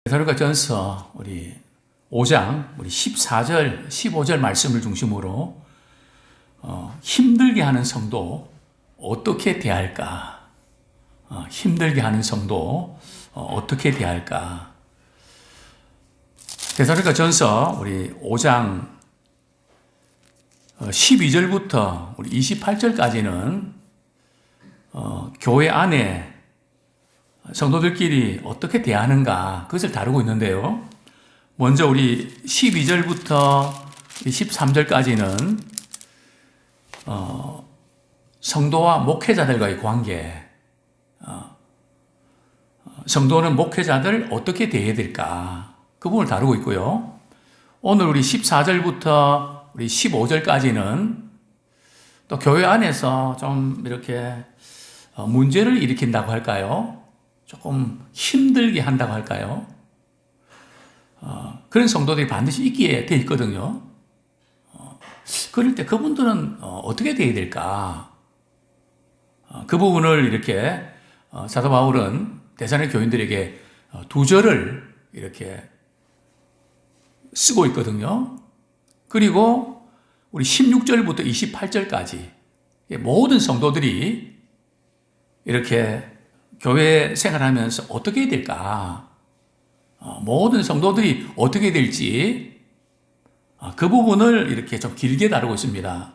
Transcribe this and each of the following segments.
데살로니가전서 우리 5장 우리 14절, 15절 말씀을 중심으로 힘들게 하는 성도 어떻게 대할까? 힘들게 하는 성도 어떻게 대할까? 데살로니가전서 우리 5장 12절부터 우리 28절까지는 교회 안에 성도들끼리 어떻게 대하는가 그것을 다루고 있는데요. 먼저 우리 12절부터 13절까지는 성도와 목회자들과의 관계, 성도는 목회자들 어떻게 대해야 될까 그 부분을 다루고 있고요. 오늘 우리 14절부터 우리 15절까지는 또 교회 안에서 좀 이렇게 문제를 일으킨다고 할까요? 조금 힘들게 한다고 할까요? 그런 성도들이 반드시 있기에 돼 있거든요. 그럴 때 그분들은 어떻게 돼야 될까? 그 부분을 이렇게 사도 바울은 데살로니가 교인들에게 두 절을 이렇게 쓰고 있거든요. 그리고 우리 16절부터 28절까지 모든 성도들이 이렇게 교회 생활하면서 어떻게 해야 될까? 모든 성도들이 어떻게 될지 그 부분을 이렇게 좀 길게 다루고 있습니다.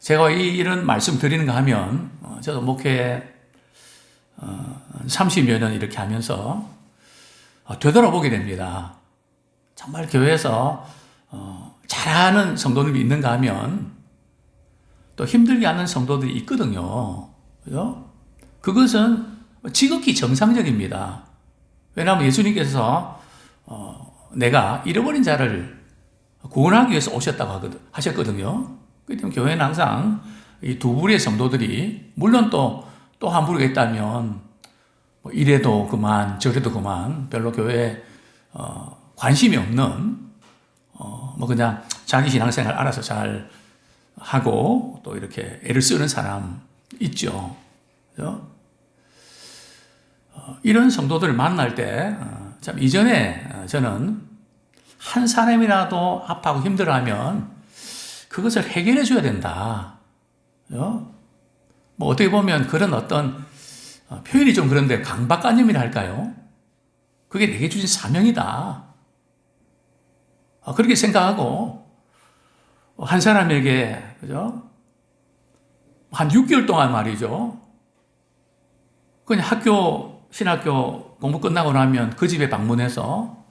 제가 이런 말씀 드리는가 하면 저도 목회 30여 년 이렇게 하면서 되돌아보게 됩니다. 정말 교회에서 잘하는 성도들이 있는가 하면 또 힘들게 하는 성도들이 있거든요. 그죠? 그것은 지극히 정상적입니다. 왜냐하면 예수님께서 내가 잃어버린 자를 구원하기 위해서 오셨다고 하셨거든요. 그렇기 때문에 교회는 항상 이 두 부류의 성도들이 물론 또 한 부류가 있다면 뭐 이래도 그만 저래도 그만 별로 교회에 관심이 없는 뭐 그냥 자기 신앙생활 알아서 잘 하고 또 이렇게 애를 쓰는 사람 있죠. 그죠? 이런 성도들을 만날 때, 참, 이전에 저는 한 사람이라도 아파하고 힘들어하면 그것을 해결해 줘야 된다. 그죠? 뭐 어떻게 보면 그런 어떤 표현이 좀 그런데 강박관념이라 할까요? 그게 내게 주신 사명이다. 그렇게 생각하고 한 사람에게, 그죠? 한 6개월 동안 말이죠. 그냥 신학교 공부 끝나고 나면 그 집에 방문해서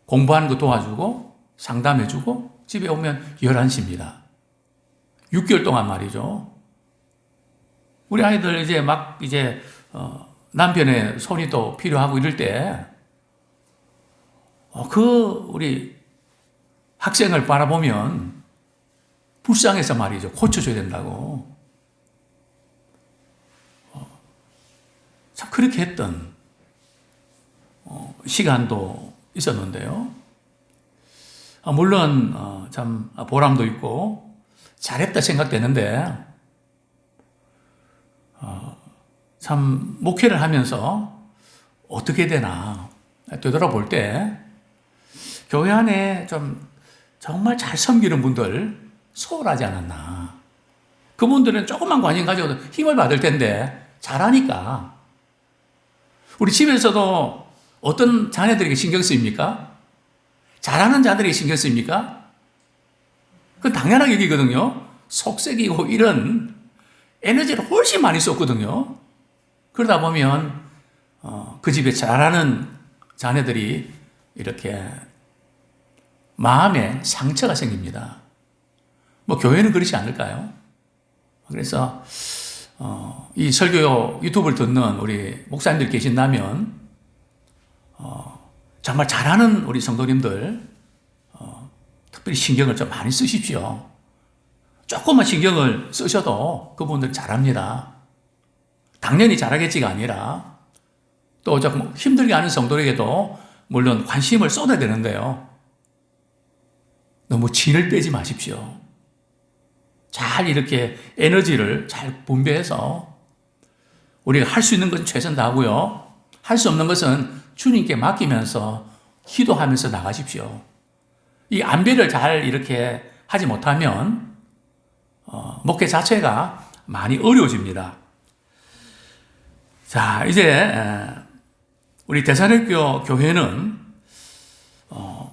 공부하는 거 도와주고 상담해주고 집에 오면 11시입니다. 6개월 동안 말이죠. 우리 아이들 이제 남편의 손이 또 필요하고 이럴 때, 우리 학생을 바라보면 불쌍해서 말이죠. 고쳐줘야 된다고. 참 그렇게 했던 시간도 있었는데요. 물론 참 보람도 있고 잘했다 생각되는데 참 목회를 하면서 어떻게 되나 되돌아볼 때 교회 안에 좀 정말 잘 섬기는 분들 소홀하지 않았나. 그분들은 조금만 관심 가져도 힘을 받을 텐데 잘하니까. 우리 집에서도 어떤 자녀들에게 신경 쓰입니까? 잘하는 자들에게 신경 쓰입니까? 그건 당연한 얘기거든요. 속색이고 이런 에너지를 훨씬 많이 썼거든요. 그러다 보면 그 집에 잘하는 자녀들이 이렇게 마음에 상처가 생깁니다. 뭐 교회는 그렇지 않을까요? 그래서 이 설교 유튜브를 듣는 우리 목사님들 계신다면 정말 잘하는 우리 성도님들 특별히 신경을 좀 많이 쓰십시오. 조금만 신경을 쓰셔도 그분들 잘합니다. 당연히 잘하겠지가 아니라 또 조금 힘들게 하는 성도에게도 물론 관심을 쏟아야 되는데요. 너무 진을 빼지 마십시오. 잘 이렇게 에너지를 잘 분배해서 우리가 할 수 있는 것은 최선 다하고요. 할 수 없는 것은 주님께 맡기면서 기도하면서 나가십시오. 이 안배를 잘 이렇게 하지 못하면 목회 자체가 많이 어려워집니다. 자, 이제 우리 데살로니가 교회는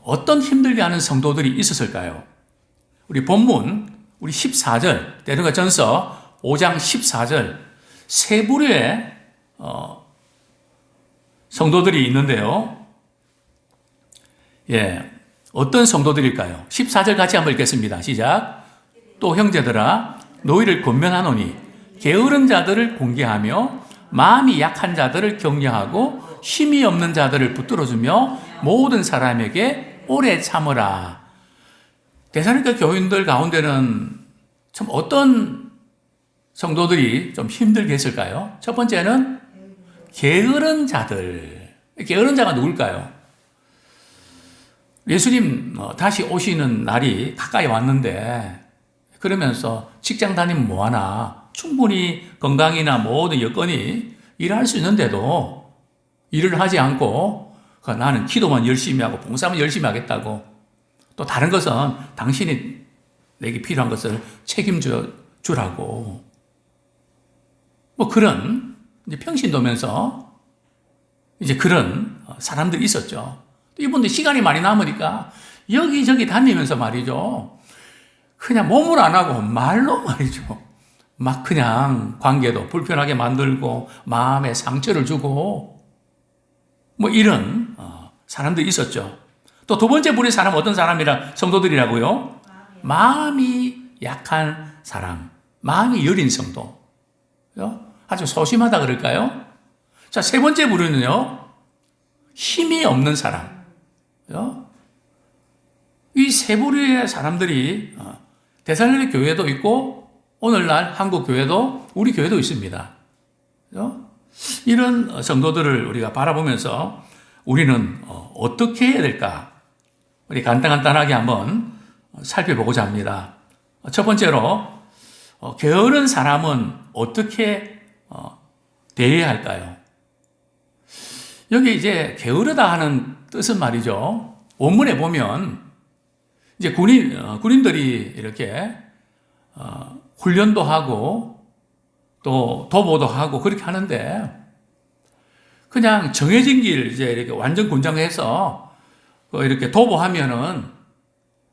어떤 힘들게 하는 성도들이 있었을까요? 우리 본문 우리 14절 데살로니가전서 5장 14절 세 부류의 성도들이 있는데요. 예, 어떤 성도들일까요? 14절 같이 한번 읽겠습니다. 시작. 또 형제들아 너희를 권면하노니 게으른 자들을 공개하며 마음이 약한 자들을 격려하고 힘이 없는 자들을 붙들어주며 모든 사람에게 오래 참으라. 데살로니가 교인들 가운데는 참 어떤 성도들이 좀 힘들게 했을까요? 첫 번째는 게으른 자들. 게으른 자가 누굴까요? 예수님 다시 오시는 날이 가까이 왔는데 그러면서 직장 다니면 뭐하나 충분히 건강이나 모든 여건이 일할 수 있는데도 일을 하지 않고 나는 기도만 열심히 하고 봉사만 열심히 하겠다고 또 다른 것은 당신이 내게 필요한 것을 책임져 주라고 뭐 그런 이제 평신도면서 이제 그런 사람들이 있었죠. 이분들 시간이 많이 남으니까 여기저기 다니면서 말이죠. 그냥 몸으로 안 하고 말로 말이죠. 막 그냥 관계도 불편하게 만들고 마음에 상처를 주고 뭐 이런 사람들이 있었죠. 또 두 번째 부류의 사람은 어떤 사람이라 성도들이라고요? 마음이 약한 사람, 마음이 여린 성도. 아주 소심하다 그럴까요? 자, 세 번째 부류는요. 힘이 없는 사람. 이 세 부류의 사람들이 데살로니가 교회도 있고 오늘날 한국 교회도 우리 교회도 있습니다. 이런 성도들을 우리가 바라보면서 우리는 어떻게 해야 될까? 우리 간단하게 한번 살펴보고자 합니다. 첫 번째로 게으른 사람은 어떻게 대해야 할까요? 여기 이제 게으르다 하는 뜻은 말이죠. 원문에 보면 이제 군인들이 이렇게 훈련도 하고 또 도보도 하고 그렇게 하는데 그냥 정해진 길 이제 이렇게 완전 군장해서 이렇게 도보하면은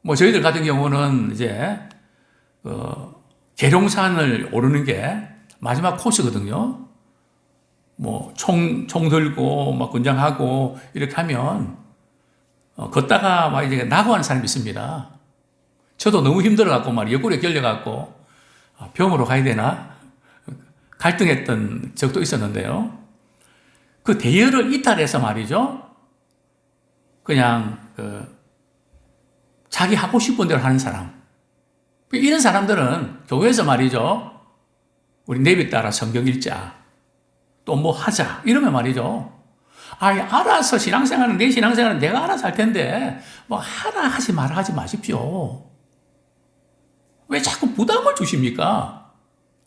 뭐 저희들 같은 경우는 이제 계룡산을 오르는 게 마지막 코스거든요. 뭐 총 들고 막 군장하고 이렇게 하면 걷다가 막 이제 낙오하는 사람이 있습니다. 저도 너무 힘들어갖고 막 옆구리에 결려갖고 병으로 가야 되나 갈등했던 적도 있었는데요. 그 대열을 이탈해서 말이죠. 그냥 자기 하고 싶은 대로 하는 사람. 이런 사람들은 교회에서 말이죠. 우리 내비 따라 성경 읽자. 또 뭐 하자. 이러면 말이죠. 알아서 신앙생활은 내 신앙생활은 내가 알아서 할 텐데 뭐 하라 하지 마라 하지 마십시오. 왜 자꾸 부담을 주십니까?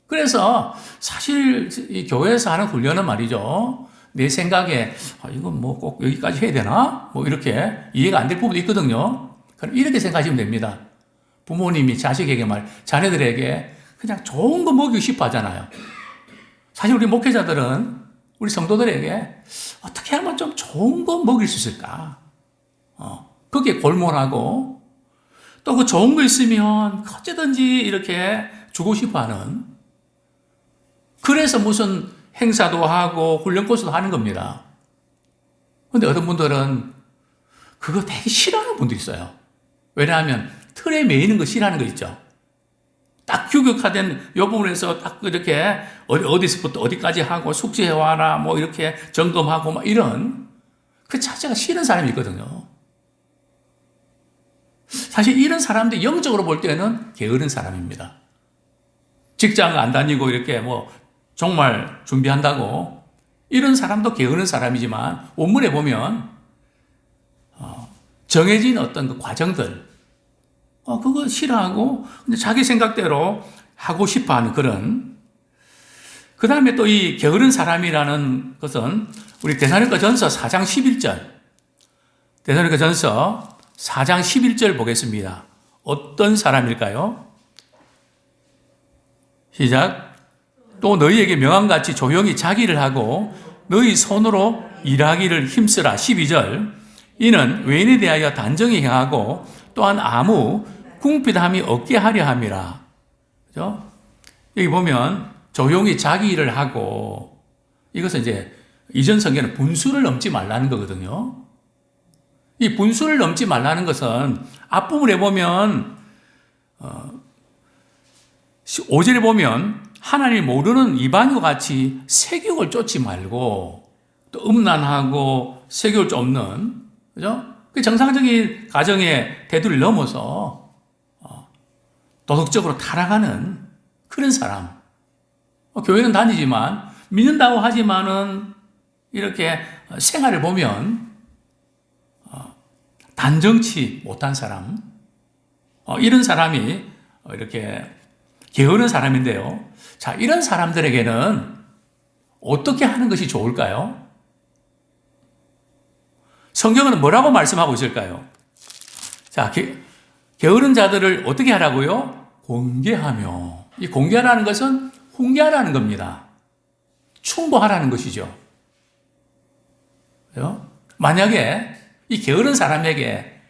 그래서 사실 이 교회에서 하는 훈련은 말이죠. 내 생각에 이건 뭐 꼭 여기까지 해야 되나? 뭐 이렇게 이해가 안 될 부분도 있거든요. 그럼 이렇게 생각하시면 됩니다. 부모님이 자식에게 자녀들에게 그냥 좋은 거 먹이고 싶어 하잖아요. 사실 우리 목회자들은 우리 성도들에게 어떻게 하면 좀 좋은 거 먹일 수 있을까? 거기에 골몰하고 또 그 좋은 거 있으면 어찌든지 이렇게 주고 싶어 하는 그래서 무슨 행사도 하고 훈련 코스도 하는 겁니다. 근데 어떤 분들은 그거 되게 싫어하는 분도 있어요. 왜냐하면 틀에 매이는 거 싫어하는 거 있죠. 딱 규격화된 요 부분에서 딱 이렇게 어디서부터 어디까지 하고 숙제해와라 뭐 이렇게 점검하고 막 이런 그 자체가 싫은 사람이 있거든요. 사실 이런 사람들이 영적으로 볼 때는 게으른 사람입니다. 직장 안 다니고 이렇게 뭐 정말 준비한다고 이런 사람도 게으른 사람이지만 원문에 보면 정해진 어떤 그 과정들 그거 싫어하고 자기 생각대로 하고 싶어하는 그런 그 다음에 또 이 게으른 사람이라는 것은 우리 데살로니가전서 4장 11절. 데살로니가전서 4장 11절 보겠습니다. 어떤 사람일까요? 시작. 또 너희에게 명함같이 조용히 자기를 하고 너희 손으로 일하기를 힘쓰라. 12절. 이는 외인에 대하여 단정히 행하고 또한 아무 궁핍함이 없게 하려 함이라. 그죠? 여기 보면 조용히 자기 일을 하고, 이것은 이제 이전 성경은 분수를 넘지 말라는 거거든요. 이 분수를 넘지 말라는 것은 앞부분에 보면 5절에 보면 하나님을 모르는 이방인과 같이 세욕을 쫓지 말고 또 음란하고 세욕을 쫓는, 그죠? 그 정상적인 가정의 대두를 넘어서 도덕적으로 타락하는 그런 사람. 교회는 다니지만 믿는다고 하지만은 이렇게 생활을 보면 단정치 못한 사람, 이런 사람이 이렇게 게으른 사람인데요. 자, 이런 사람들에게는 어떻게 하는 것이 좋을까요? 성경은 뭐라고 말씀하고 있을까요? 자, 게으른 자들을 어떻게 하라고요? 공개하며. 이 공개하라는 것은 훈계하라는 겁니다. 충고하라는 것이죠. 그죠? 만약에 이 게으른 사람에게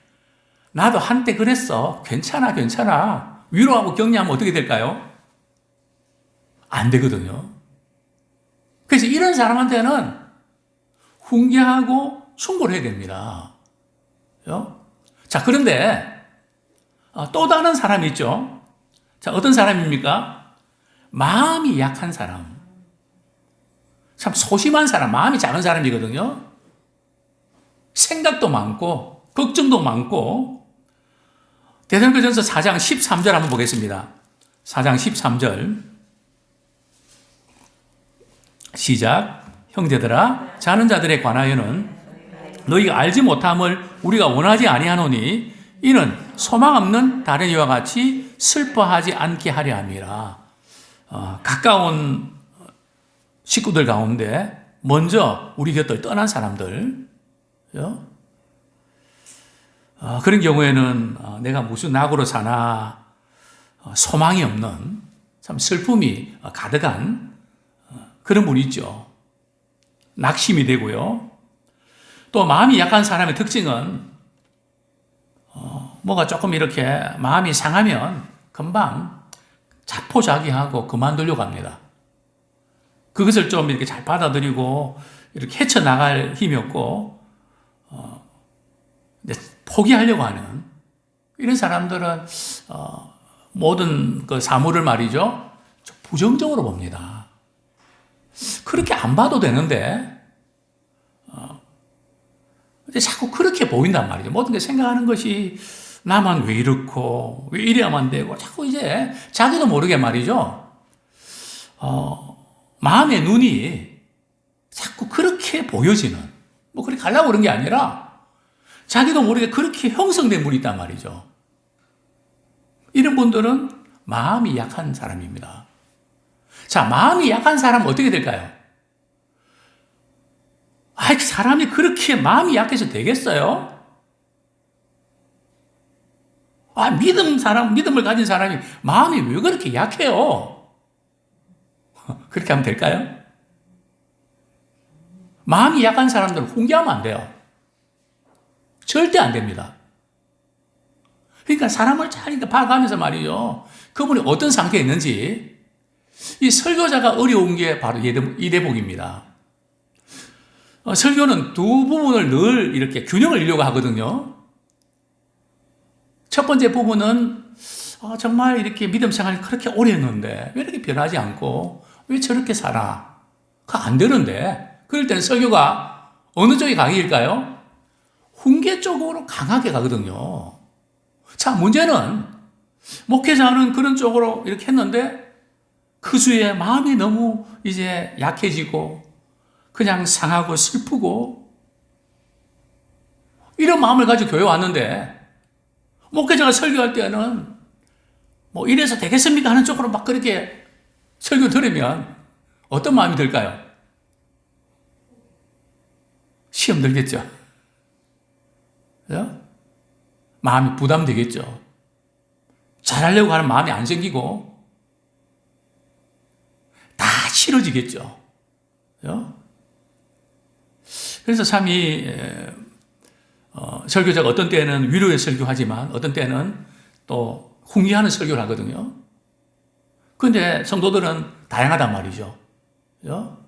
나도 한때 그랬어. 괜찮아. 위로하고 격려하면 어떻게 될까요? 안 되거든요. 그래서 이런 사람한테는 훈계하고 충고를 해야 됩니다. 그죠? 자, 그런데 또 다른 사람이 있죠. 자, 어떤 사람입니까? 마음이 약한 사람. 참 소심한 사람, 마음이 작은 사람이거든요. 생각도 많고 걱정도 많고. 데살로니가전서 4장 13절 한번 보겠습니다. 4장 13절 시작. 형제들아, 자는 자들에 관하여는 너희가 알지 못함을 우리가 원하지 아니하노니 이는 소망 없는 다른 이와 같이 슬퍼하지 않게 하려 함이라. 가까운 식구들 가운데 먼저 우리 곁을 떠난 사람들, 그런 경우에는 내가 무슨 낙으로 사나 소망이 없는 참 슬픔이 가득한 그런 분이 있죠. 낙심이 되고요. 또 마음이 약한 사람의 특징은 뭐가 조금 이렇게 마음이 상하면 금방 자포자기하고 그만두려고 합니다. 그것을 좀 이렇게 잘 받아들이고 이렇게 헤쳐나갈 힘이 없고 포기하려고 하는 이런 사람들은 모든 그 사물을 말이죠, 부정적으로 봅니다. 그렇게 안 봐도 되는데 자꾸 그렇게 보인단 말이죠. 모든 게 생각하는 것이 나만 왜 이렇고 왜 이래야만 되고 자꾸 이제 자기도 모르게 말이죠. 마음의 눈이 자꾸 그렇게 보여지는, 뭐 그렇게 가려고 그런 게 아니라 자기도 모르게 그렇게 형성된 분이 있단 말이죠. 이런 분들은 마음이 약한 사람입니다. 자, 마음이 약한 사람은 어떻게 될까요? 사람이 그렇게 마음이 약해서 되겠어요? 믿음을 가진 사람이 마음이 왜 그렇게 약해요? 그렇게 하면 될까요? 마음이 약한 사람들은 훈계하면 안 돼요. 절대 안 됩니다. 그러니까 사람을 잘 봐가면서 말이죠, 그분이 어떤 상태에 있는지. 이 설교자가 어려운 게 바로 이 대목입니다. 설교는 두 부분을 늘 이렇게 균형을 이루려고 하거든요. 첫 번째 부분은 정말 이렇게 믿음 생활을 그렇게 오래 했는데 왜 이렇게 변하지 않고 왜 저렇게 살아? 그거 안 되는데. 그럴 때는 설교가 어느 쪽이 강일까요? 훈계 쪽으로 강하게 가거든요. 자, 문제는 목회자는 그런 쪽으로 이렇게 했는데 그 주에 마음이 너무 이제 약해지고 그냥 상하고 슬프고 이런 마음을 가지고 교회 왔는데 목회자가 설교할 때는 뭐 이래서 되겠습니까 하는 쪽으로 막 그렇게 설교 들으면 어떤 마음이 들까요? 시험 들겠죠. 그죠? 마음이 부담되겠죠. 잘하려고 하는 마음이 안 생기고 다 싫어지겠죠. 그죠? 그래서 참 설교자가 어떤 때는 위로의 설교하지만 어떤 때는 또 훈계하는 설교를 하거든요. 그런데 성도들은 다양하단 말이죠. 그죠?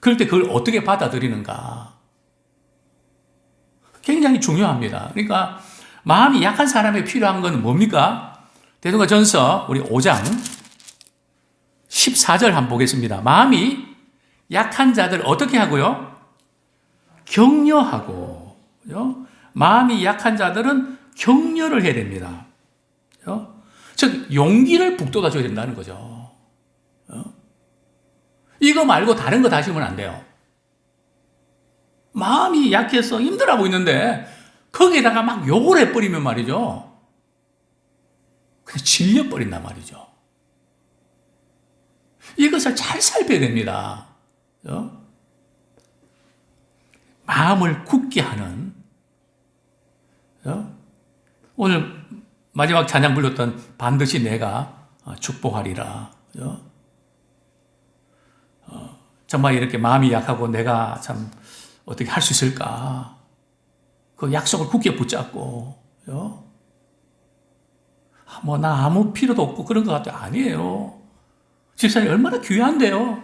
그럴 때 그걸 어떻게 받아들이는가 굉장히 중요합니다. 그러니까 마음이 약한 사람에 필요한 건 뭡니까? 데살로니가전서 우리 5장 14절 한번 보겠습니다. 마음이 약한 자들 어떻게 하고요? 격려하고. 그죠? 마음이 약한 자들은 격려를 해야 됩니다. 그죠? 즉 용기를 북돋아 줘야 된다는 거죠. 이거 말고 다른 거 다시면 안 돼요. 마음이 약해서 힘들어 보이는데 거기에다가 막 욕을 해버리면 말이죠. 그냥 질려버린단 말이죠. 이것을 잘 살펴야 됩니다. 그죠? 마음을 굳게 하는, 그죠? 오늘 마지막 찬양 불렀던 반드시 내가 축복하리라. 그죠? 정말 이렇게 마음이 약하고 내가 참 어떻게 할 수 있을까? 그 약속을 굳게 붙잡고, 그죠? 뭐, 나 아무 필요도 없고 그런 것 같아요. 아니에요. 집사님 얼마나 귀한데요?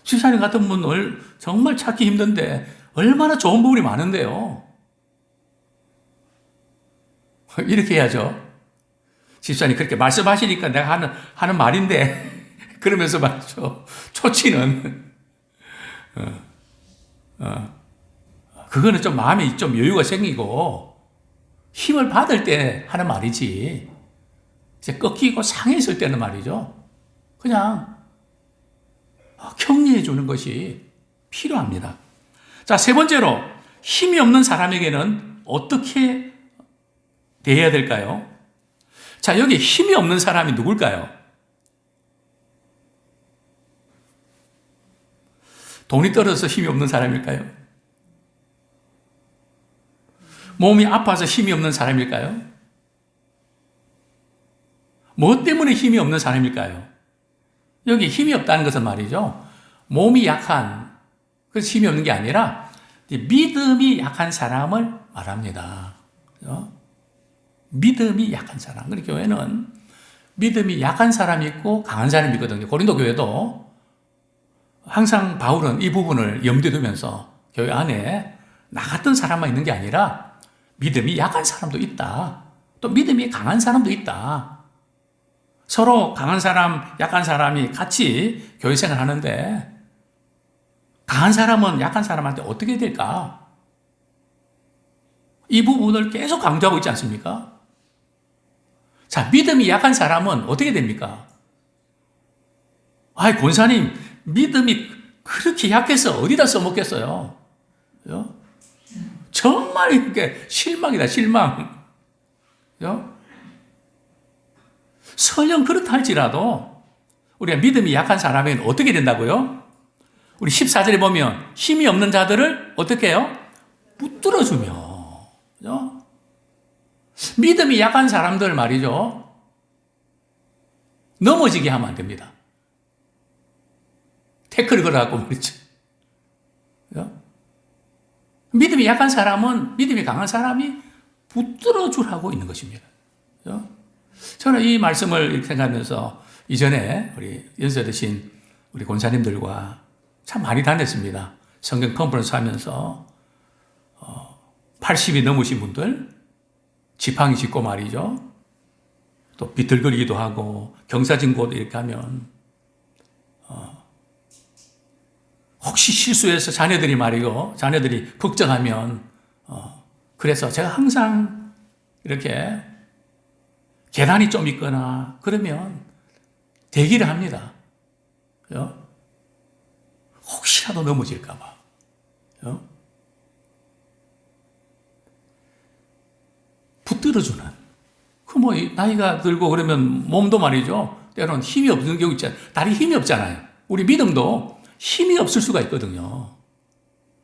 집사님 같은 분을 정말 찾기 힘든데 얼마나 좋은 부분이 많은데요. 이렇게 해야죠. 집사님 그렇게 말씀하시니까 내가 하는 말인데 그러면서 말이죠. 초치는 그거는 좀 마음에 좀 여유가 생기고 힘을 받을 때 하는 말이지 이제 꺾이고 상해있을 때는 말이죠. 그냥 격려해 주는 것이 필요합니다. 자, 세 번째로 힘이 없는 사람에게는 어떻게 대해야 될까요? 자, 여기 힘이 없는 사람이 누굴까요? 돈이 떨어져서 힘이 없는 사람일까요? 몸이 아파서 힘이 없는 사람일까요? 뭐 때문에 힘이 없는 사람일까요? 여기 힘이 없다는 것은 말이죠. 몸이 약한, 그래서 힘이 없는 게 아니라 믿음이 약한 사람을 말합니다. 그렇죠? 믿음이 약한 사람. 그러니까 교회는 믿음이 약한 사람이 있고 강한 사람이 있거든요. 고린도 교회도 항상 바울은 이 부분을 염두에 두면서 교회 안에 나 같은 사람만 있는 게 아니라 믿음이 약한 사람도 있다. 또 믿음이 강한 사람도 있다. 서로 강한 사람, 약한 사람이 같이 교회 생활 하는데 강한 사람은 약한 사람한테 어떻게 될까? 이 부분을 계속 강조하고 있지 않습니까? 자, 믿음이 약한 사람은 어떻게 됩니까? 아이, 권사님, 믿음이 그렇게 약해서 어디다 써먹겠어요? 그죠? 정말 이렇게 실망이다, 실망. 그죠? 설령 그렇다 할지라도 우리가 믿음이 약한 사람에게는 어떻게 된다고요? 우리 14절에 보면 힘이 없는 자들을 어떻게 해요? 붙들어주며. 그죠? 믿음이 약한 사람들 말이죠. 넘어지게 하면 안 됩니다. 태클을 걸어갖고 말이죠. 그죠? 믿음이 약한 사람은 믿음이 강한 사람이 붙들어주라고 있는 것입니다. 그죠? 저는 이 말씀을 이렇게 생각하면서 이전에 우리 연세드신 우리 권사님들과 참 많이 다녔습니다. 성경 컨퍼런스 하면서 80이 넘으신 분들 지팡이 짚고 말이죠. 또 비틀거리기도 하고 경사진고도 이렇게 하면 혹시 실수해서 자녀들이 말이고 자녀들이 걱정하면 그래서 제가 항상 이렇게 계단이 좀 있거나 그러면 대기를 합니다. 그죠? 혹시라도 넘어질까 봐. 그죠? 붙들어주는. 그 뭐 나이가 들고 그러면 몸도 말이죠. 때로는 힘이 없는 경우 있잖아요. 다리 힘이 없잖아요. 우리 믿음도 힘이 없을 수가 있거든요.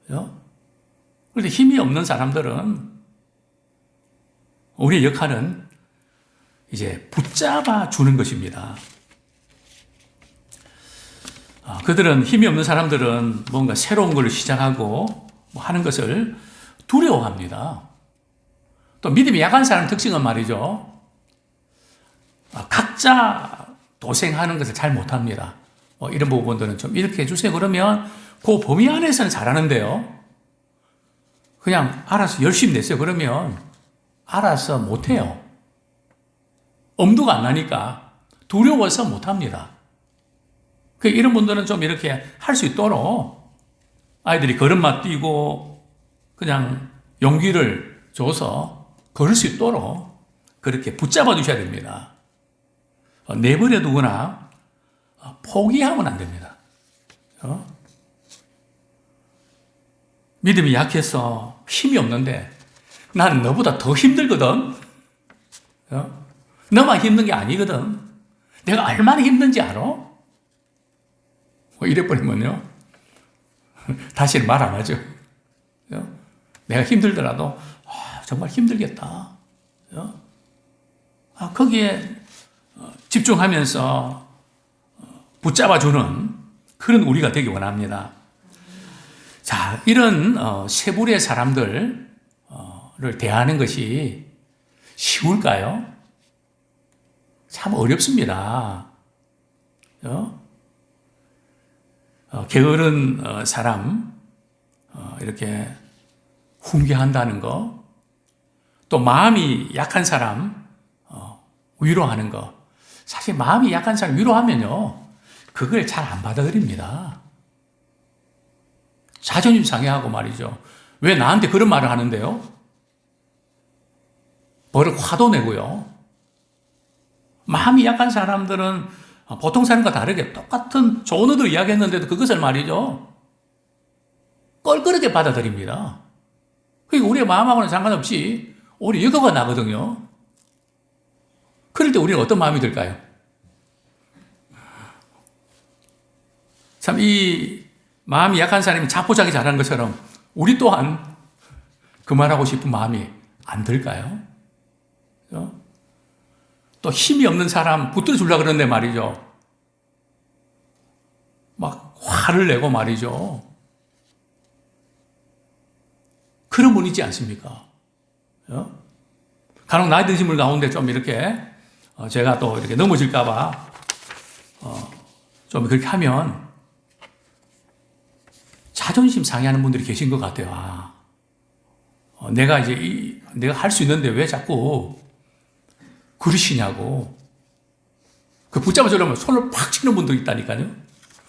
그런데 힘이 없는 사람들은 우리의 역할은 이제 붙잡아 주는 것입니다. 그들은 힘이 없는 사람들은 뭔가 새로운 걸 시작하고 하는 것을 두려워합니다. 또 믿음이 약한 사람 특징은 말이죠. 각자 도생하는 것을 잘 못합니다. 이런 부분들은 좀 이렇게 해주세요. 그러면 그 범위 안에서는 잘하는데요. 그냥 알아서 열심히 냈어요. 그러면 알아서 못해요. 엄두가 안 나니까 두려워서 못합니다. 이런 분들은 좀 이렇게 할 수 있도록 아이들이 걸음마 뛰고 그냥 용기를 줘서 걸을 수 있도록 그렇게 붙잡아 주셔야 됩니다. 내버려 두거나 포기하면 안 됩니다. 믿음이 약해서 힘이 없는데 나는 너보다 더 힘들거든. 너만 힘든 게 아니거든. 내가 얼마나 힘든지 알아? 이래버리면요. 다시는 말 안 하죠. 내가 힘들더라도 정말 힘들겠다. 거기에 집중하면서 붙잡아주는 그런 우리가 되기 원합니다. 자, 이런 세 부류의 사람들을 대하는 것이 쉬울까요? 참 어렵습니다. 게으른 사람 이렇게 훈계한다는 거, 또 마음이 약한 사람 위로하는 거. 사실 마음이 약한 사람 위로하면요, 그걸 잘 안 받아들입니다. 자존심 상해하고 말이죠. 왜 나한테 그런 말을 하는데요? 뭐를 화도 내고요. 마음이 약한 사람들은 보통 사람과 다르게 똑같은 좋은 의도로 이야기했는데도 그것을 말이죠, 껄끄럽게 받아들입니다. 그러니까 우리의 마음하고는 상관없이 오히려 여과가 나거든요. 그럴 때 우리는 어떤 마음이 들까요? 참, 이 마음이 약한 사람이 자포자기 잘하는 것처럼 우리 또한 그 말하고 싶은 마음이 안 들까요? 또 힘이 없는 사람 붙들어 주려고 그러는데 말이죠, 막 화를 내고 말이죠. 그런 분 있지 않습니까? 간혹 나이 드신 분 가운데 좀 이렇게 제가 또 이렇게 넘어질까봐 좀 그렇게 하면 자존심 상해하는 분들이 계신 것 같아요. 내가 이제 내가 할 수 있는데 왜 자꾸 그러시냐고. 그 붙잡아 주려면 손을 팍 치는 분도 있다니까요.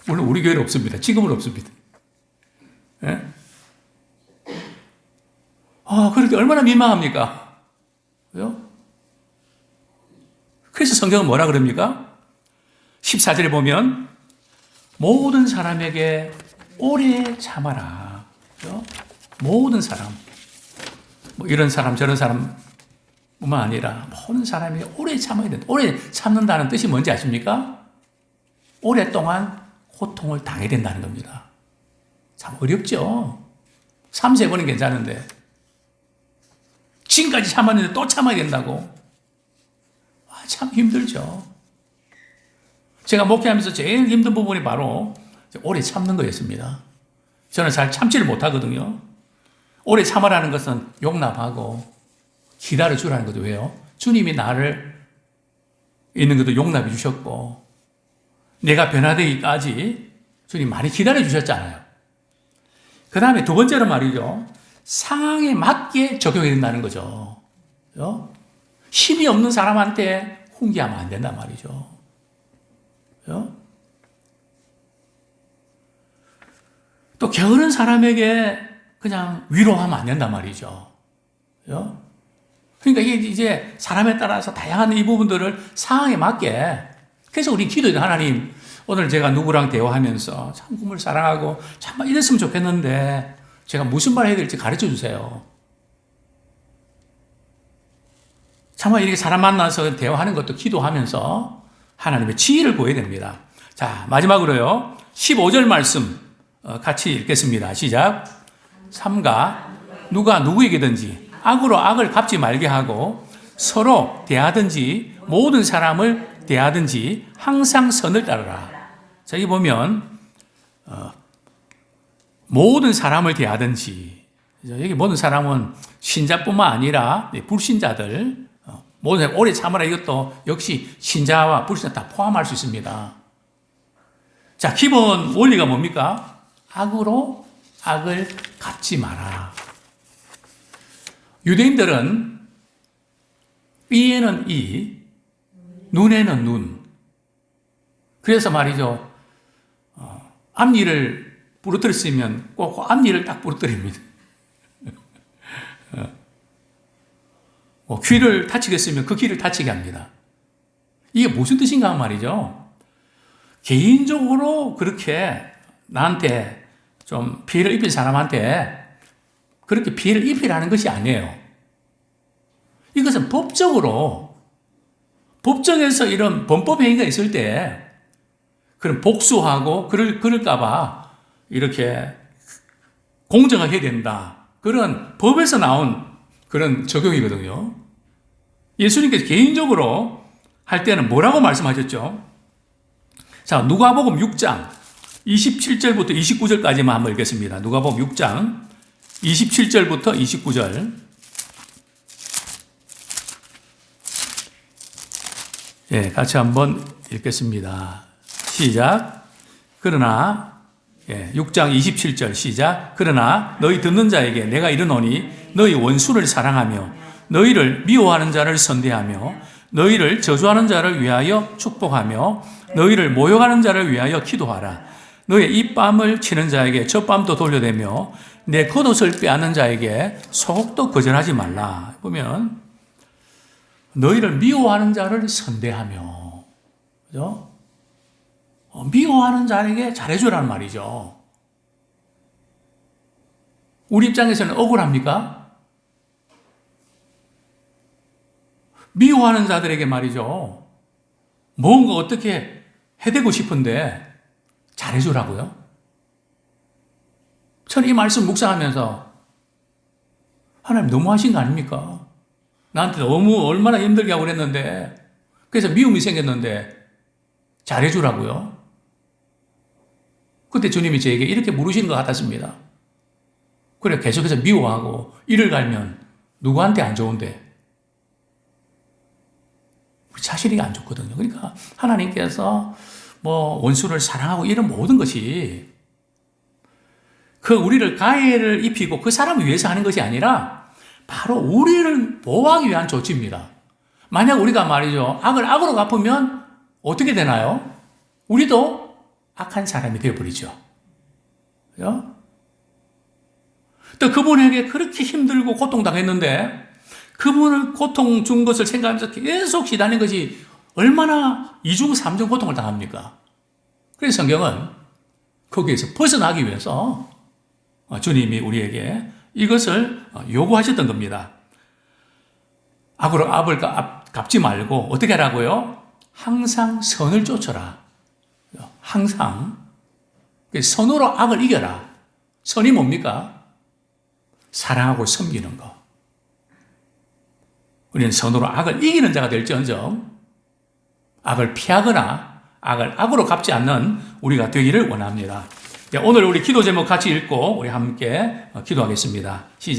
물론 우리 교회는 없습니다. 지금은 없습니다. 예? 그렇게 얼마나 민망합니까? 왜요? 그래서 성경은 뭐라 그럽니까? 14절에 보면 모든 사람에게 오래 참아라. 그죠? 모든 사람. 뭐 이런 사람 저런 사람 뿐만 아니라 모든 사람이 오래 참아야 된다. 오래 참는다는 뜻이 뭔지 아십니까? 오랫동안 고통을 당해야 된다는 겁니다. 참 어렵죠? 3-4번은 괜찮은데 지금까지 참았는데 또 참아야 된다고? 참 힘들죠. 제가 목회하면서 제일 힘든 부분이 바로 오래 참는 거였습니다. 저는 잘 참지를 못하거든요. 오래 참으라는 것은 용납하고 기다려주라는 것도 왜요? 주님이 나를 있는 것도 용납해 주셨고 내가 변화되기까지 주님 많이 기다려 주셨잖아요. 그 다음에 두 번째로 말이죠, 상황에 맞게 적용해야 된다는 거죠. 힘이 없는 사람한테 훈계하면 안 된단 말이죠. 또 게으른 사람에게 그냥 위로하면 안 된단 말이죠. 그러니까 이게 이제 사람에 따라서 다양한 이 부분들을 상황에 맞게. 그래서 우리 기도해요. 하나님, 오늘 제가 누구랑 대화하면서 참 꿈을 사랑하고 참 이랬으면 좋겠는데 제가 무슨 말 해야 될지 가르쳐 주세요. 참아 이렇게 사람 만나서 대화하는 것도 기도하면서 하나님의 지혜를 구해야 됩니다. 자, 마지막으로요. 15절 말씀 같이 읽겠습니다. 시작. 삼가 누가 누구에게든지 악으로 악을 갚지 말게 하고 서로 대하든지 모든 사람을 대하든지 항상 선을 따르라. 자, 여기 보면 모든 사람을 대하든지, 여기 모든 사람은 신자뿐만 아니라 불신자들, 모든 사람 오래 참으라, 이것도 역시 신자와 불신자 다 포함할 수 있습니다. 자, 기본 원리가 뭡니까? 악으로 악을 갚지 마라. 유대인들은 이에는 이, 눈에는 눈. 그래서 말이죠. 앞니를 부러뜨렸으면 꼭 앞니를 딱 부러뜨립니다. 귀를 다치겠으면 그 귀를 다치게 합니다. 이게 무슨 뜻인가 하면 말이죠. 개인적으로 그렇게 나한테 좀 피해를 입힌 사람한테 그렇게 피해를 입히라는 것이 아니에요. 이것은 법정에서 이런 범법 행위가 있을 때 그런 복수하고 그럴까봐 이렇게 공정하게 해야 된다. 그런 법에서 나온 그런 적용이거든요. 예수님께서 개인적으로 할 때는 뭐라고 말씀하셨죠? 자, 누가복음 6장 27절부터 29절까지만 한번 읽겠습니다. 누가복음 6장 27절부터 29절. 예, 같이 한번 읽겠습니다. 시작. 그러나 6장 27절 시작. 그러나 너희 듣는 자에게 내가 이르노니 너희 원수를 사랑하며 너희를 미워하는 자를 선대하며 너희를 저주하는 자를 위하여 축복하며 너희를 모욕하는 자를 위하여 기도하라. 너의 입밤을 치는 자에게 젖밤도 돌려대며 내 겉옷을 빼앗는 자에게 소곡도 거절하지 말라. 보면 너희를 미워하는 자를 선대하며, 그죠? 미워하는 자에게 잘해주라는 말이죠. 우리 입장에서는 억울합니까? 미워하는 자들에게 말이죠. 뭔가 어떻게 해대고 싶은데 잘해주라고요? 저는 이 말씀 묵상하면서 하나님 너무하신 거 아닙니까? 나한테 너무 얼마나 힘들게 하고 그랬는데, 그래서 미움이 생겼는데 잘해주라고요? 그때 주님이 저에게 이렇게 물으시는 것 같았습니다. 그래, 계속해서 미워하고 이를 갈면 누구한테 안 좋은데? 우리 자신이 안 좋거든요. 그러니까 하나님께서 원수를 사랑하고 이런 모든 것이 우리를 가해를 입히고 그 사람을 위해서 하는 것이 아니라 바로 우리를 보호하기 위한 조치입니다. 만약 우리가 말이죠, 악을 악으로 갚으면 어떻게 되나요? 우리도 악한 사람이 되어버리죠. 그죠? 또 그분에게 그렇게 힘들고 고통당했는데 그분을 고통 준 것을 생각하면서 계속 시달린 것이 얼마나 이중 삼중 고통을 당합니까? 그래서 성경은 거기에서 벗어나기 위해서 주님이 우리에게 이것을 요구하셨던 겁니다. 악으로 악을 갚지 말고 어떻게 하라고요? 항상 선을 쫓아라. 항상 선으로 악을 이겨라. 선이 뭡니까? 사랑하고 섬기는 것. 우리는 선으로 악을 이기는 자가 될지언정 악을 피하거나 악을 악으로 갚지 않는 우리가 되기를 원합니다. 오늘 우리 기도 제목 같이 읽고 우리 함께 기도하겠습니다. 시작.